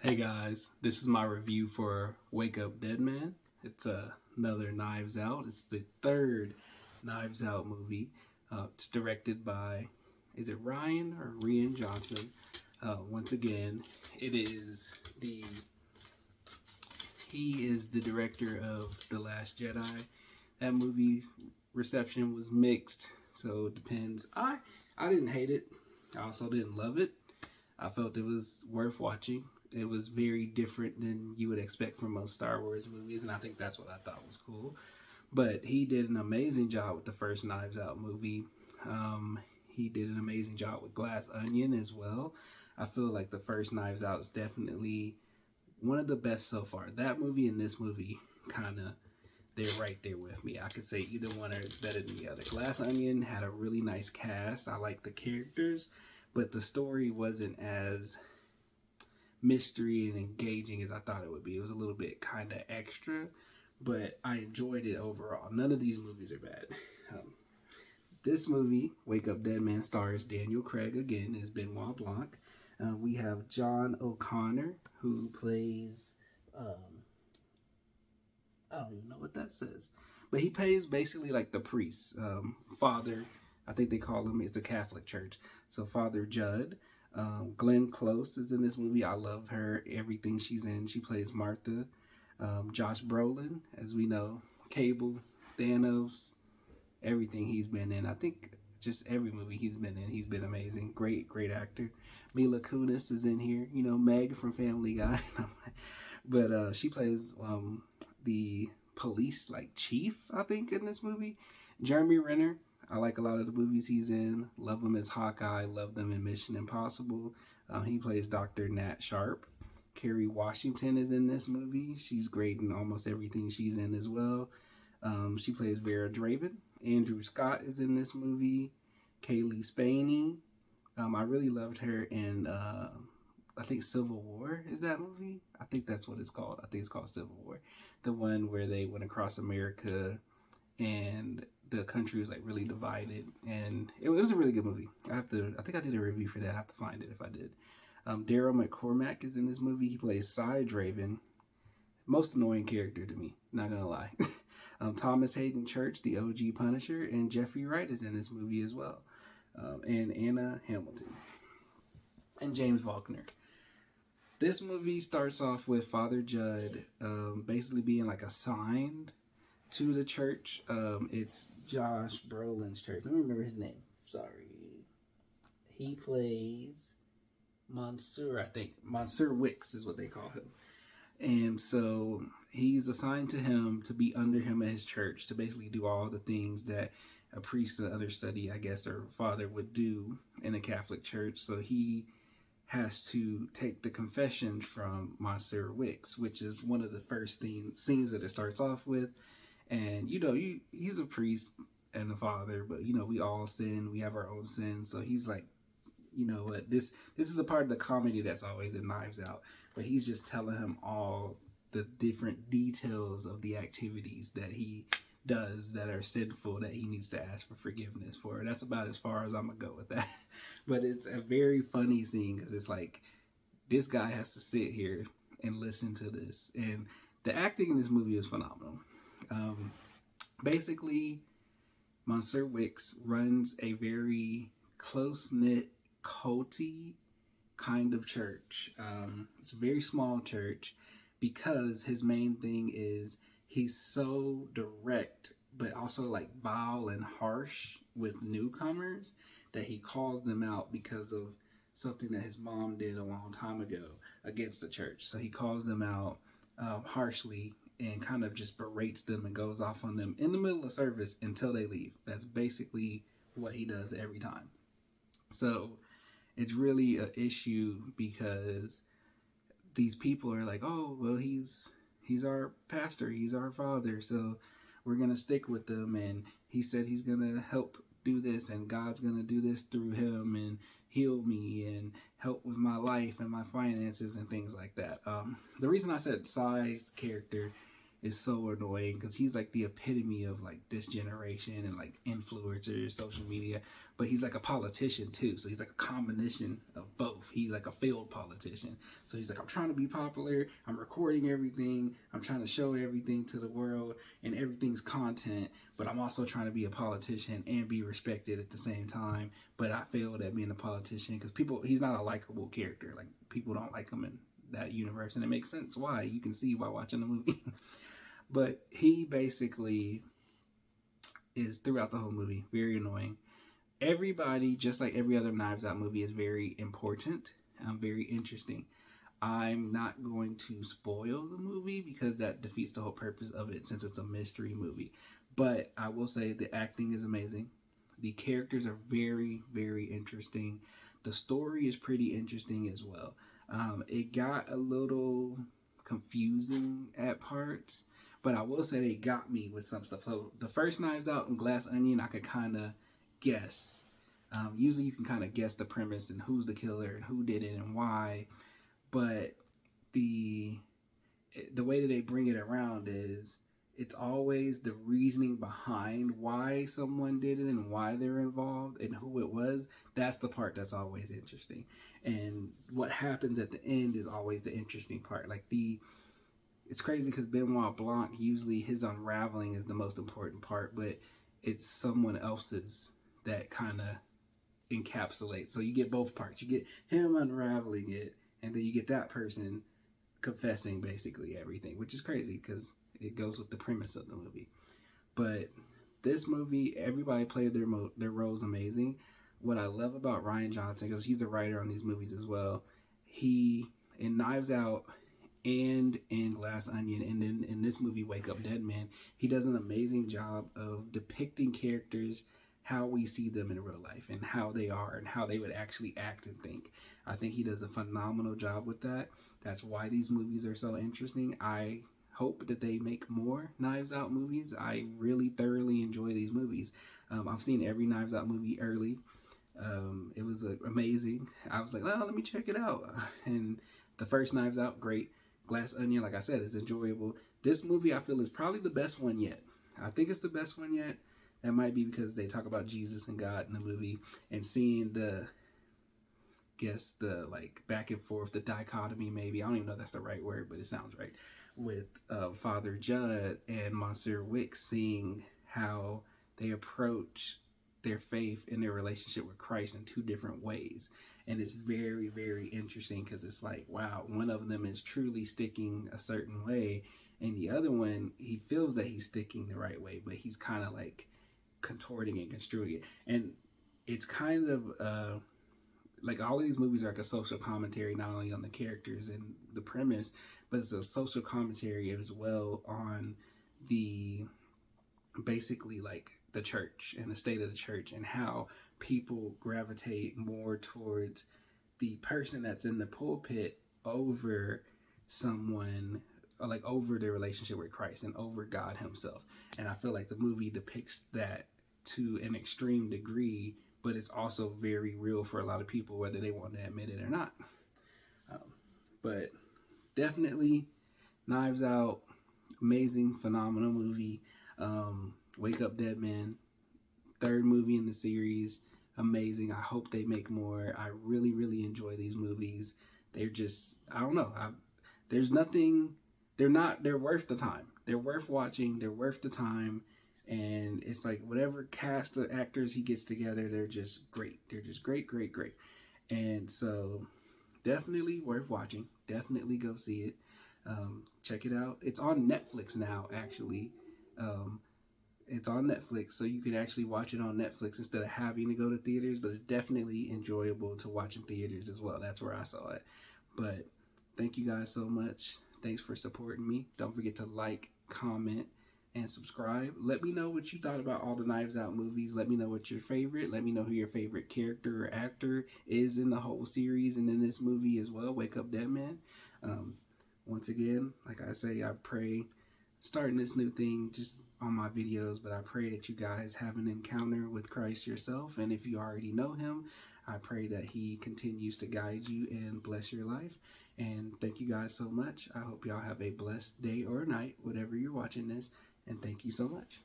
Hey guys, this is my review for Wake Up Dead Man. It's another Knives Out. It's the third Knives Out movie. It's directed by, is it Rian or Rian Johnson? Once again, it is the he is the director of The Last Jedi. That movie reception was mixed, so it depends. I didn't hate it. I also didn't love it. I felt it was worth watching. It was very different than you would expect from most Star Wars movies, and I think that's what I thought was cool. But he did an amazing job with the first Knives Out movie. He did an amazing job with Glass Onion as well. I feel like the first Knives Out is definitely one of the best so far. That movie and this movie kind of, they're right there with me. I could say either one is better than the other. Glass Onion had a really nice cast. I like the characters, but the story wasn't as mystery and engaging as I thought it would be. It was a little bit kind of extra, but I enjoyed it overall. None of these movies are bad. This movie, Wake Up Dead Man, stars Daniel Craig again as Benoit Blanc. We have John O'Connor, who plays, I don't even know what that says, but he plays basically like the priest, father. I think they call him, it's a Catholic church, so Father Judd. Glenn Close is in this movie. I love her, everything she's in. She plays Martha. Josh Brolin, as we know, Cable, Thanos, everything he's been in. I think just every movie he's been in, he's been amazing. Great actor. Mila Kunis is in here. You know, Meg from Family Guy. But she plays the police like chief, I think, in this movie. Jeremy Renner. I like a lot of the movies he's in. Love him as Hawkeye. Love them in Mission Impossible. He plays Dr. Nat Sharp. Kerry Washington is in this movie. She's great in almost everything she's in as well. She plays Vera Draven. Andrew Scott is in this movie. Kaylee Spaney. I really loved her in, I think Civil War is that movie? I think that's what it's called. I think it's called Civil War. The one where they went across America and the country was like really divided, and it was a really good movie. I think I did a review for that. I have to find it if I did. Daryl McCormack is in this movie. He plays Cy Draven. Most annoying character to me, not gonna lie. Thomas Hayden Church, the OG Punisher, and Jeffrey Wright is in this movie as well. And Anna Hamilton. And James Faulkner. This movie starts off with Father Judd basically being like assigned to the church. It's Josh Brolin's church. Let me remember his name. Sorry. He plays Monsieur, I think. Monsieur Wicks is what they call him. And so he's assigned to him to be under him at his church to basically do all the things that a priest and understudy, I guess, or father would do in a Catholic church. So he has to take the confessions from Monsieur Wicks, which is one of the first scenes that it starts off with. And, you know, he's a priest and a father, but, you know, we all sin. We have our own sins. So he's like, you know what, this is a part of the comedy that's always in Knives Out. But he's just telling him all the different details of the activities that he does that are sinful that he needs to ask for forgiveness for. That's about as far as I'm going to go with that. But it's a very funny scene because it's like, this guy has to sit here and listen to this. And the acting in this movie is phenomenal. Basically, Monsieur Wicks runs a very close-knit, culty kind of church. It's a very small church because his main thing is he's so direct, but also like vile and harsh with newcomers that he calls them out because of something that his mom did a long time ago against the church. So he calls them out harshly and kind of just berates them and goes off on them in the middle of service until they leave. That's basically what he does every time. So it's really an issue because these people are like, oh, well, he's our pastor, he's our father, so we're going to stick with him, and he said he's going to help do this, and God's going to do this through him and heal me and help with my life and my finances and things like that. The reason I said Cy's character is so annoying because he's like the epitome of like this generation and like influencers, social media, but he's like a politician too. So he's like a combination of both. He's like a failed politician. So he's like, I'm trying to be popular. I'm recording everything. I'm trying to show everything to the world and everything's content, but I'm also trying to be a politician and be respected at the same time. But I failed at being a politician because he's not a likable character. Like people don't like him in that universe, and it makes sense why. You can see by watching the movie. But he basically is throughout the whole movie very annoying. Everybody, just like every other Knives Out movie, is very important, very interesting. I'm not going to spoil the movie because that defeats the whole purpose of it since it's a mystery movie. But I will say the acting is amazing. The characters are very, very interesting. The story is pretty interesting as well. It got a little confusing at parts, but I will say they got me with some stuff. So the first Knives Out and Glass Onion, I could kind of guess. Usually you can kind of guess the premise and who's the killer and who did it and why. But the way that they bring it around is it's always the reasoning behind why someone did it and why they're involved and who it was. That's the part that's always interesting. And what happens at the end is always the interesting part. Like it's crazy because Benoit Blanc, usually his unraveling is the most important part, but it's someone else's that kind of encapsulates. So you get both parts. You get him unraveling it, and then you get that person confessing basically everything, which is crazy because it goes with the premise of the movie. But this movie, everybody played their roles amazing. What I love about Rian Johnson, because he's the writer on these movies as well, he, in Knives Out and in Glass Onion, and then in this movie, Wake Up Dead Man, he does an amazing job of depicting characters how we see them in real life and how they are and how they would actually act and think. I think he does a phenomenal job with that. That's why these movies are so interesting. I hope that they make more Knives Out movies. I really thoroughly enjoy these movies. I've seen every Knives Out movie early. It was amazing. I was like, oh, let me check it out. And the first Knives Out, great. Glass Onion, like I said, is enjoyable. This movie, I feel, is probably the best one yet. I think it's the best one yet. That might be because they talk about Jesus and God in the movie, and seeing the like back and forth, the dichotomy maybe. I don't even know if that's the right word, but it sounds right. With Father Judd and Monsieur Wicks, seeing how they approach their faith and their relationship with Christ in two different ways. And it's very, very interesting because it's like, wow, one of them is truly sticking a certain way, and the other one, he feels that he's sticking the right way, but he's kind of like contorting and construing it. And it's kind of like all of these movies are like a social commentary, not only on the characters and the premise, but it's a social commentary as well on the basically like the church and the state of the church and how people gravitate more towards the person that's in the pulpit over someone, or like over their relationship with Christ and over God himself. And I feel like the movie depicts that to an extreme degree, but it's also very real for a lot of people, whether they want to admit it or not. But definitely Knives Out, amazing, phenomenal movie. Wake Up Dead Man, third movie in the series, amazing. I hope they make more. I really, really enjoy these movies. They're just, I don't know. There's nothing, they're worth the time. They're worth watching. They're worth the time. And it's like whatever cast of actors he gets together, they're just great. They're just great, great, great. And so definitely worth watching. Definitely go see it. Check it out. It's on Netflix now, actually. It's on Netflix, so you can actually watch it on Netflix instead of having to go to theaters, but it's definitely enjoyable to watch in theaters as well. That's where I saw it. But thank you guys so much. Thanks for supporting me. Don't forget to like, comment, and subscribe. Let me know what you thought about all the Knives Out movies. Let me know what's your favorite. Let me know who your favorite character or actor is in the whole series and in this movie as well, Wake Up Dead Man. Once again, like I say, I pray, starting this new thing just on my videos, but I pray that you guys have an encounter with Christ yourself. And if you already know him, I pray that he continues to guide you and bless your life. And thank you guys so much. I hope y'all have a blessed day or night, whatever you're watching this. And thank you so much.